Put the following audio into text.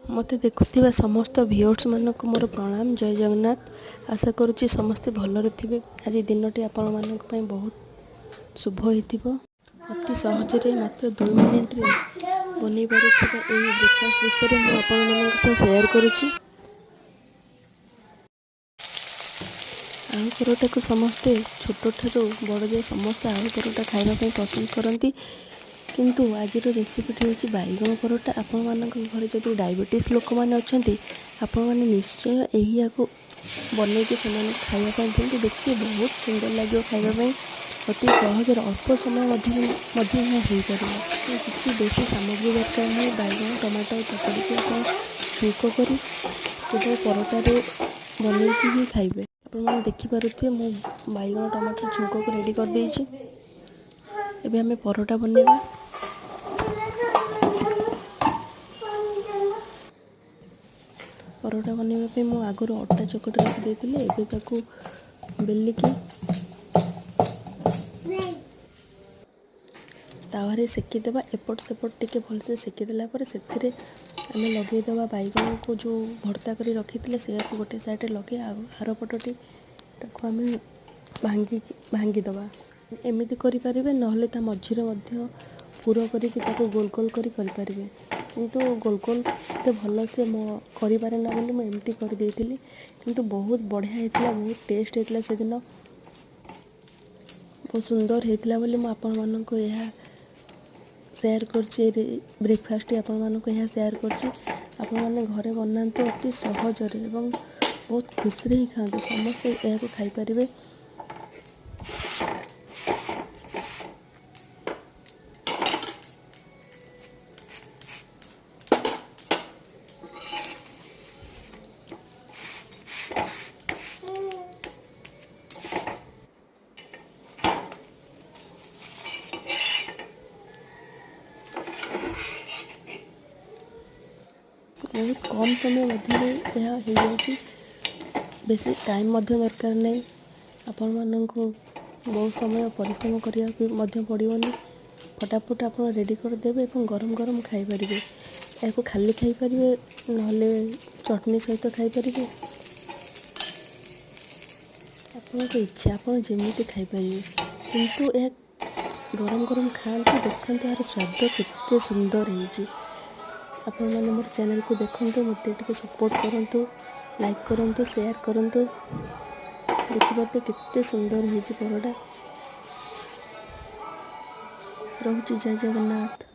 ମୋତେ ଦେଖୁଥିବା ସମସ୍ତ ଭିଉଅର୍ସ ମାନଙ୍କୁ ମୋର ପ୍ରଣାମ। ଜୟ ଜଗନ୍ନାଥ। ଆଶା କରୁଛି ସମସ୍ତେ ଭଲରେ ଥିବେ। ଆଜି ଦିନଟି ଆପଣମାନଙ୍କ ପାଇଁ ବହୁତ ଶୁଭ ହୋଇଥିବ। ଅତି ସହଜରେ ମାତ୍ର 2 ମିନିଟରେ ବନେଇ ପାରୁଥିବା ଏହି ବ୍ରେକଫାଷ୍ଟ ବିଷୟରେ ମୁଁ ଆପଣମାନଙ୍କ ସହ ସେୟାର କରୁଛି। ଆଳୁ ପରଟାକୁ ସମସ୍ତେ ଛୋଟଠାରୁ ବଡ଼ ଯାଏ ସମସ୍ତେ ଆଳୁ ପରଟା ଖାଇବା ପାଇଁ ପସନ୍ଦ କରନ୍ତି। କିନ୍ତୁ ଆଜିର ରେସିପିଟି ହେଉଛି ବାଇଗଣ ପରଟା। ଆପଣମାନଙ୍କ ଘରେ ଯଦି ଡାଇବେଟିସ୍ ଲୋକମାନେ ଅଛନ୍ତି, ଆପଣମାନେ ନିଶ୍ଚୟ ଏହାକୁ ବନେଇକି ସେମାନଙ୍କୁ ଖାଇବା ପାଇଁ ଦିଅନ୍ତୁ। ଦେଖିବେ ବହୁତ ସୁନ୍ଦର ଲାଗିବ ଖାଇବା ପାଇଁ। ଅତି ସହଜରେ ଅଳ୍ପ ସମୟ ମଧ୍ୟ ଏହା ହୋଇପାରିବ। କିଛି ବେଶୀ ସାମଗ୍ରୀ ଦରକାର ନାହିଁ। ବାଇଗଣ ଟମାଟୋ ଚକଟିକି ଆପଣ ଛୁଙ୍କ କରି କେବଳ ପରଟାରେ ବନେଇକି ହିଁ ଖାଇବେ। ଆପଣମାନେ ଦେଖିପାରୁଥିବେ ମୁଁ ବାଇଗଣ ଟମାଟୋ ଛୁଙ୍କକୁ ରେଡ଼ି କରିଦେଇଛି। ଏବେ ଆମେ ପରଟା ବନେଇବା। ପରଟା ବନେଇବା ପାଇଁ ମୁଁ ଆଗରୁ ଅଟା ଚକଟି ରଖିଦେଇଥିଲି। ଏବେ ତାକୁ ବେଲିକି ତାୱାରେ ସେକିଦେବା। ଏପଟ ସେପଟ ଟିକେ ଭଲସେ ସେକିଦେଲା ପରେ ସେଥିରେ ଆମେ ଲଗେଇଦେବା ବାଇଗଣକୁ ଯେଉଁ ଭର୍ତ୍ତା କରି ରଖିଥିଲେ ସେଇଆକୁ ଗୋଟେ ସାଇଡ଼ରେ ଲଗେଇ ଆର ପଟଟି ତାକୁ ଆମେ ଭାଙ୍ଗିଦେବା। ଏମିତି କରିପାରିବେ, ନହେଲେ ତା ମଝିରେ ମଧ୍ୟ ପୁର କରିକି ତାକୁ ଗୋଲ ଗୋଲ କରି କରିପାରିବେ। କିନ୍ତୁ ଗୋଲ ଗୋଲ ଏତେ ଭଲସେ ମୁଁ କରିପାରେ ନା ବୋଲି ମୁଁ ଏମିତି କରିଦେଇଥିଲି। କିନ୍ତୁ ବହୁତ ବଢ଼ିଆ ହେଇଥିଲା, ବହୁତ ଟେଷ୍ଟ ହେଇଥିଲା ସେଦିନ। ବହୁତ ସୁନ୍ଦର ହେଇଥିଲା ବୋଲି ମୁଁ ଆପଣମାନଙ୍କୁ ଏହା ସେୟାର କରୁଛି। ବ୍ରେକଫାଷ୍ଟଟି ଆପଣମାନଙ୍କୁ ଏହା ସେୟାର କରୁଛି। ଆପଣମାନେ ଘରେ ବନାନ୍ତୁ ଅତି ସହଜରେ ଏବଂ ବହୁତ ଖୁସିରେ ହିଁ ଖାଆନ୍ତୁ। ସମସ୍ତେ ଏହାକୁ ଖାଇପାରିବେ। ବହୁତ କମ୍ ସମୟ ମଧ୍ୟରେ ଏହା ହେଇଯାଉଛି। ବେଶୀ ଟାଇମ୍ ମଧ୍ୟ ଦରକାର ନାହିଁ। ଆପଣମାନଙ୍କୁ ବହୁତ ସମୟ ପରିଶ୍ରମ କରିବାକୁ ମଧ୍ୟ ପଡ଼ିବନି। ଫଟାଫଟ ଆପଣ ରେଡ଼ି କରିଦେବେ ଏବଂ ଗରମ ଗରମ ଖାଇପାରିବେ। ଏହାକୁ ଖାଲି ଖାଇପାରିବେ, ନହେଲେ ଚଟଣି ସହିତ ଖାଇପାରିବେ। ଆପଣଙ୍କ ଇଚ୍ଛା, ଆପଣ ଯେମିତି ଖାଇପାରିବେ। କିନ୍ତୁ ଏହା ଗରମ ଗରମ ଖାଆନ୍ତୁ, ଦେଖନ୍ତୁ ଏହାର ସ୍ୱାଦ କେତେ ସୁନ୍ଦର ହେଇଛି। ଆପଣମାନେ ମୋର ଚ୍ୟାନେଲକୁ ଦେଖନ୍ତୁ, ମୋତେ ଟିକେ ସପୋର୍ଟ କରନ୍ତୁ, ଲାଇକ୍ କରନ୍ତୁ, ସେୟାର କରନ୍ତୁ। ଦେଖିପାରୁଥିବେ କେତେ ସୁନ୍ଦର ହେଇଛି ପରଟା। ରହୁଛି। ଜୟ ଜଗନ୍ନାଥ।